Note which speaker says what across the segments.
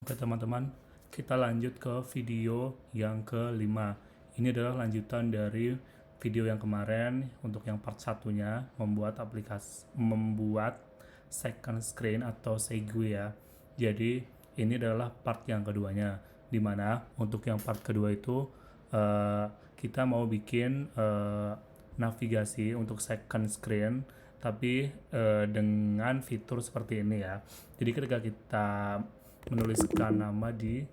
Speaker 1: Oke teman-teman, kita lanjut ke video yang kelima. Ini adalah lanjutan dari video yang kemarin untuk yang part satunya membuat second screen atau segue ya. Jadi ini adalah part yang keduanya, dimana untuk yang part kedua itu kita mau bikin navigasi untuk second screen tapi dengan fitur seperti ini ya. Jadi ketika kita menuliskan nama di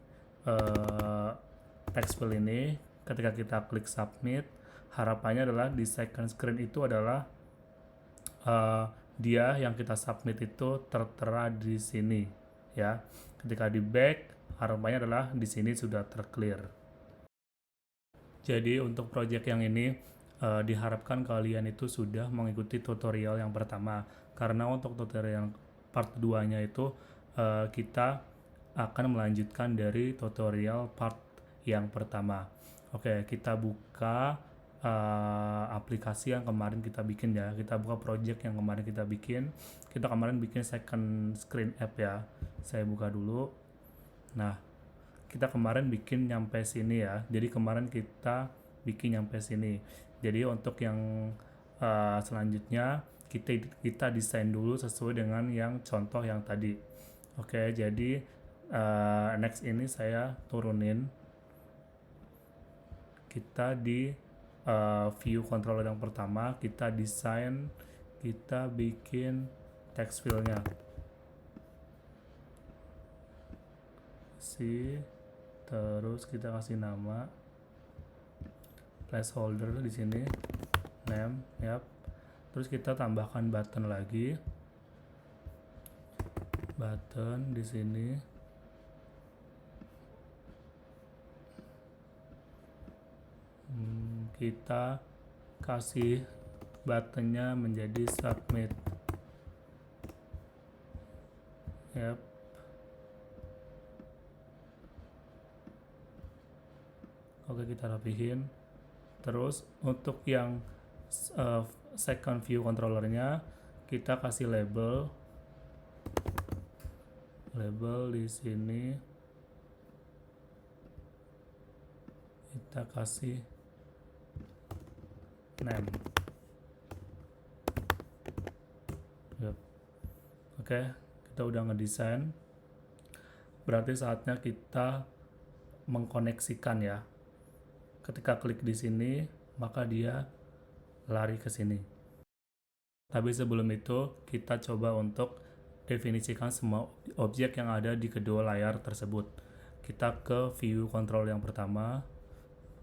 Speaker 1: text field ini, ketika kita klik submit, harapannya adalah di second screen itu adalah dia yang kita submit itu tertera di sini ya. Ketika di back, harapannya adalah di sini sudah terclear. Jadi untuk project yang ini diharapkan kalian itu sudah mengikuti tutorial yang pertama, karena untuk tutorial yang part 2 nya itu kita akan melanjutkan dari tutorial part yang pertama. Oke, kita buka aplikasi yang kemarin kita bikin ya. Kita buka project yang kemarin kita bikin. Kita kemarin bikin second screen app ya. Saya buka dulu. Nah, kita kemarin bikin nyampe sini ya. Jadi kemarin kita bikin nyampe sini. Jadi untuk yang selanjutnya kita desain dulu sesuai dengan yang contoh yang tadi. Oke, jadi next ini saya turunin. Kita di view controller yang pertama, kita desain, kita bikin text field-nya. Terus kita kasih nama placeholder di sini, name, yap. Terus kita tambahkan button lagi, button di sini. Kita kasih buttonnya menjadi submit, yap. Oke, kita rapihin. Terus untuk yang second view controllernya, kita kasih label di sini. Kita kasih name. Yep. Oke, kita udah ngedesain. Berarti saatnya kita mengkoneksikan ya. Ketika klik di sini, maka dia lari ke sini. Tapi sebelum itu, kita coba untuk definisikan semua objek yang ada di kedua layar tersebut. Kita ke view control yang pertama,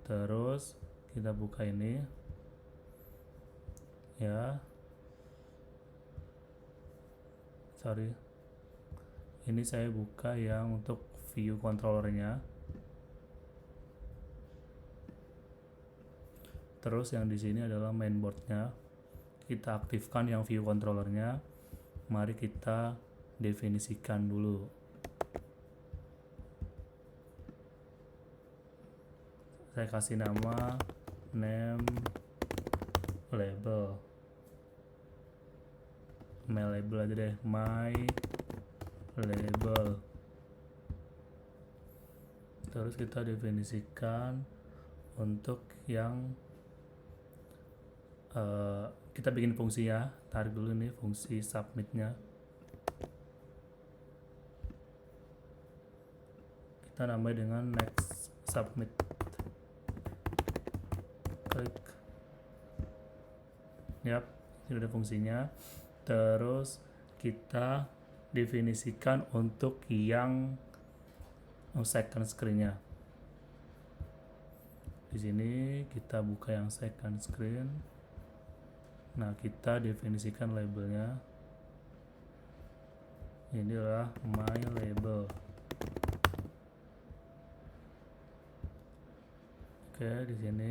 Speaker 1: terus kita buka ini ya. Sorry, ini saya buka yang untuk view controllernya. Terus yang di sini adalah mainboardnya. Kita aktifkan yang view controllernya. Mari kita definisikan dulu. Saya kasih nama name label. My label aja deh, my label. Terus kita definisikan untuk yang kita bikin fungsi ya. Tarik dulu nih fungsi submitnya. Kita namai dengan next submit. Klik. Yap, ini ada fungsinya. Terus kita definisikan untuk yang second screen-nya. Di sini kita buka yang second screen. Nah, kita definisikan labelnya. Ini adalah my label. Oke, di sini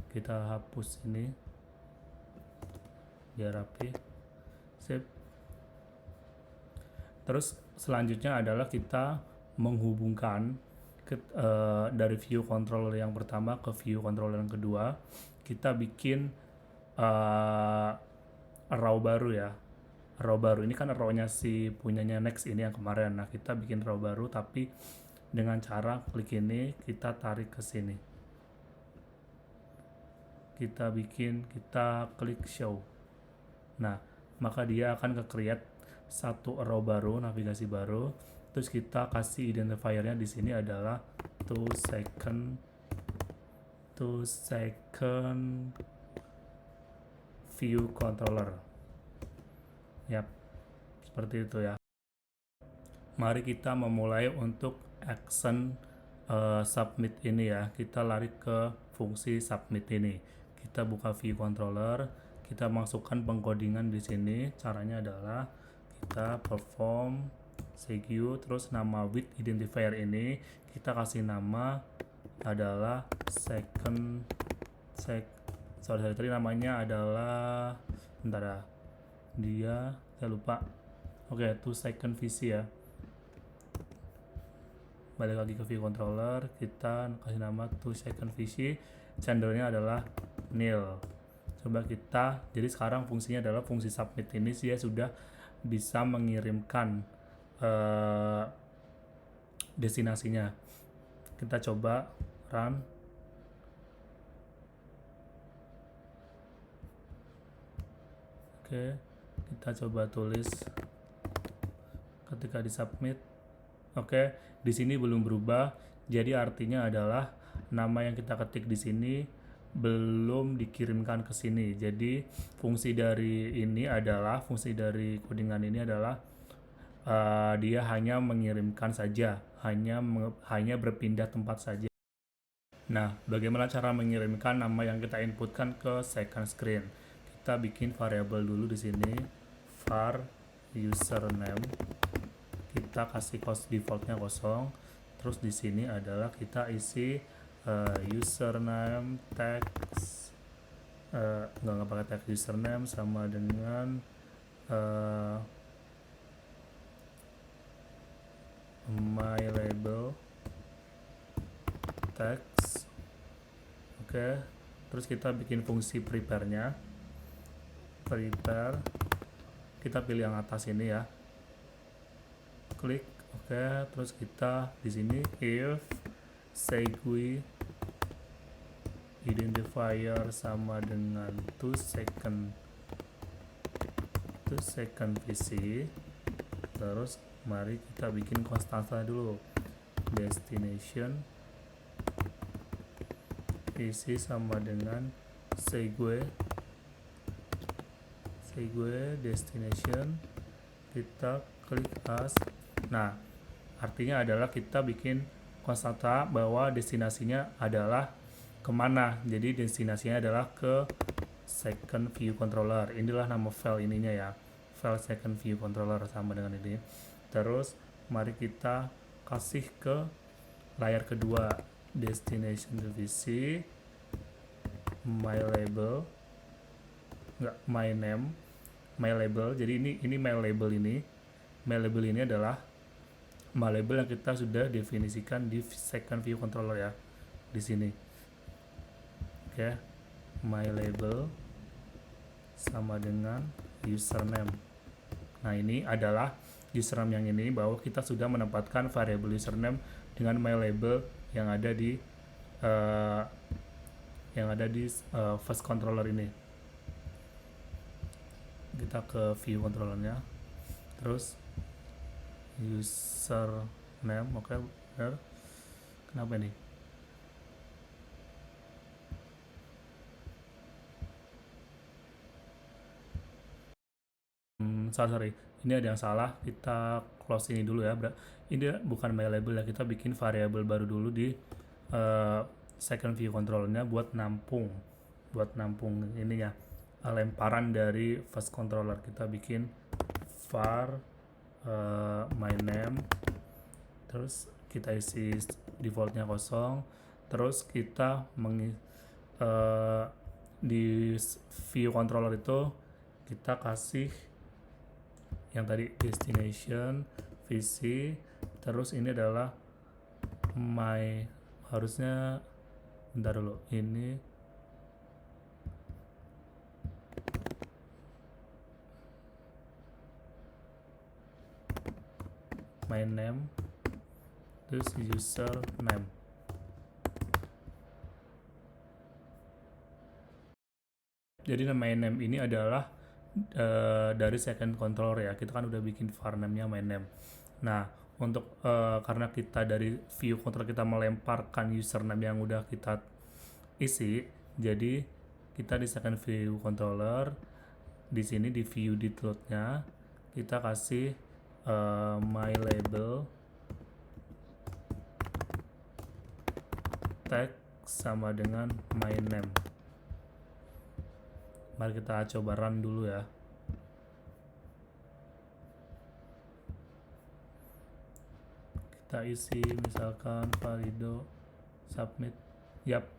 Speaker 1: kita hapus ini biar rapi. Sip. Terus selanjutnya adalah kita menghubungkan dari view controller yang pertama ke view controller yang kedua. Kita bikin raw baru ya. row baru. Ini kan row-nya si punyanya Next ini yang kemarin. Nah, kita bikin row baru tapi dengan cara klik ini, kita tarik ke sini. Kita klik show. Nah, maka dia akan ke-create satu row baru, navigasi baru. Terus kita kasih identifiernya di sini adalah to second view controller. Yap, seperti itu ya. Mari kita memulai untuk action submit ini ya. Kita lari ke fungsi submit ini. Kita buka view controller, kita masukkan pengkodingan di sini. Caranya adalah kita perform segue, terus nama with identifier ini kita kasih nama adalah tadi namanya adalah bentar ya. Saya lupa. Oke, to second VC ya. Balik lagi ke view controller, kita kasih nama to second VC, sendernya adalah nil. Coba jadi sekarang fungsinya adalah fungsi submit ini dia sudah bisa mengirimkan destinasinya. Kita coba run. Oke, kita coba tulis ketika di submit. Oke, di sini belum berubah. Jadi artinya adalah nama yang kita ketik di sini belum dikirimkan ke sini. Jadi fungsi dari codingan ini adalah dia hanya mengirimkan saja, hanya berpindah tempat saja. Nah, bagaimana cara mengirimkan nama yang kita inputkan ke second screen? Kita bikin variabel dulu di sini, var username. Kita kasih defaultnya kosong. Terus di sini adalah kita isi username text, nggak pakai text username sama dengan my label text. Oke, terus kita bikin fungsi prepare-nya. Kita pilih yang atas ini ya, klik. Oke, terus kita di sini if segue identifier sama dengan to second VC. Terus mari kita bikin konstansa dulu, destination VC sama dengan segue destination. Kita klik as. Nah, artinya adalah kita bikin konstanta bahwa destinasinya adalah kemana. Jadi destinasinya adalah ke second view controller. Inilah nama file ininya ya, file second view controller sama dengan ini. Terus mari kita kasih ke layar kedua, destination VC, my label, enggak, my name, my label. Jadi ini my label ini. My label ini adalah my label yang kita sudah definisikan di second view controller ya, di sini. Oke, my label sama dengan username. Nah, ini adalah username yang ini, bahwa kita sudah menempatkan variabel username dengan my label yang ada di first controller ini. Kita ke view controllernya, terus username. Oke, benar. Kenapa ini? Sorry, ini ada yang salah. Kita close ini dulu ya. Ini bukan my label ya, kita bikin variabel baru dulu di second view controllernya buat nampung ininya, lemparan dari first controller. Kita bikin var my name, terus kita isi defaultnya kosong. Terus kita di view controller itu kita kasih yang tadi destination VC, terus ini adalah harusnya bentar dulu, ini my name, terus username. Jadi my name ini adalah dari second controller ya. Kita kan udah bikin var name-nya my name. Nah, untuk karena kita dari view controller kita melemparkan username yang udah kita isi, jadi kita di second view controller di sini di view detail-nya kita kasih my label tag sama dengan my name. Mari kita coba run dulu ya. Kita isi misalkan Varido submit. Yap,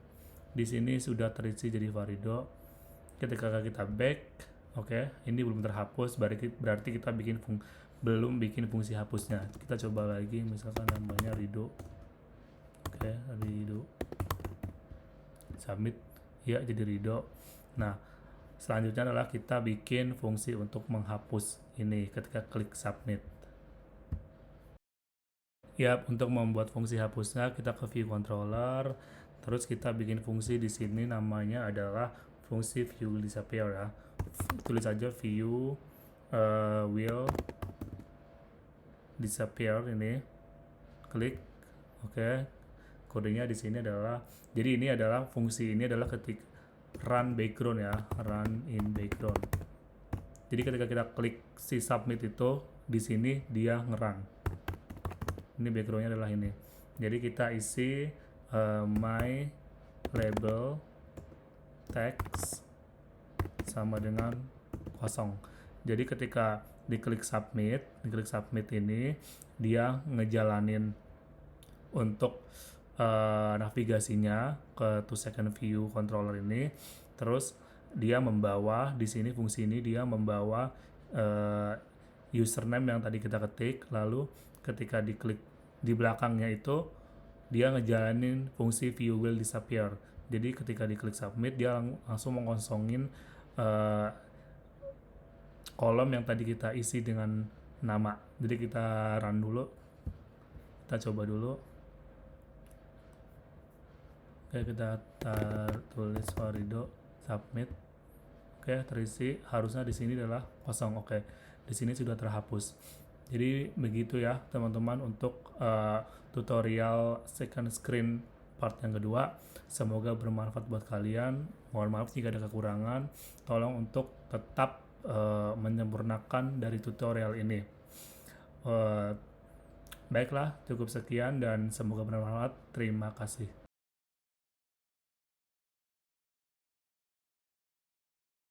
Speaker 1: di sini sudah terisi jadi Varido. Ketika kita back, oke, ini belum terhapus, berarti kita belum bikin fungsi hapusnya. Kita coba lagi, misalkan namanya Rido. Oke, Rido. Submit, ya jadi Rido. Nah, selanjutnya adalah kita bikin fungsi untuk menghapus ini ketika klik submit. Ya, untuk membuat fungsi hapusnya kita ke view controller, terus kita bikin fungsi di sini namanya adalah fungsi view will disappear ya. Tulis aja view will disappear ini. Klik. Oke. Kodenya di sini adalah, jadi ini adalah fungsi ini adalah ketik run background ya, run in background. Jadi ketika kita klik si submit itu di sini dia ngerun. Ini backgroundnya adalah ini. Jadi kita isi my label text sama dengan kosong. Jadi ketika diklik submit ini dia ngejalanin untuk navigasinya ke to second view controller ini. Terus dia membawa di sini fungsi ini dia membawa username yang tadi kita ketik, lalu ketika diklik di belakangnya itu dia ngejalanin fungsi view will disappear. Jadi ketika diklik submit dia langsung mengosongin kolom yang tadi kita isi dengan nama. Jadi kita run dulu, kita coba dulu. Oke, kita tulis Varido submit. Oke, terisi. Harusnya di sini adalah kosong. Oke, di sini sudah terhapus. Jadi begitu ya teman-teman untuk tutorial second screen part yang kedua. Semoga bermanfaat buat kalian. Mohon maaf jika ada kekurangan. Tolong untuk tetap menyempurnakan dari tutorial ini. Baiklah, cukup sekian dan semoga bermanfaat. Terima kasih.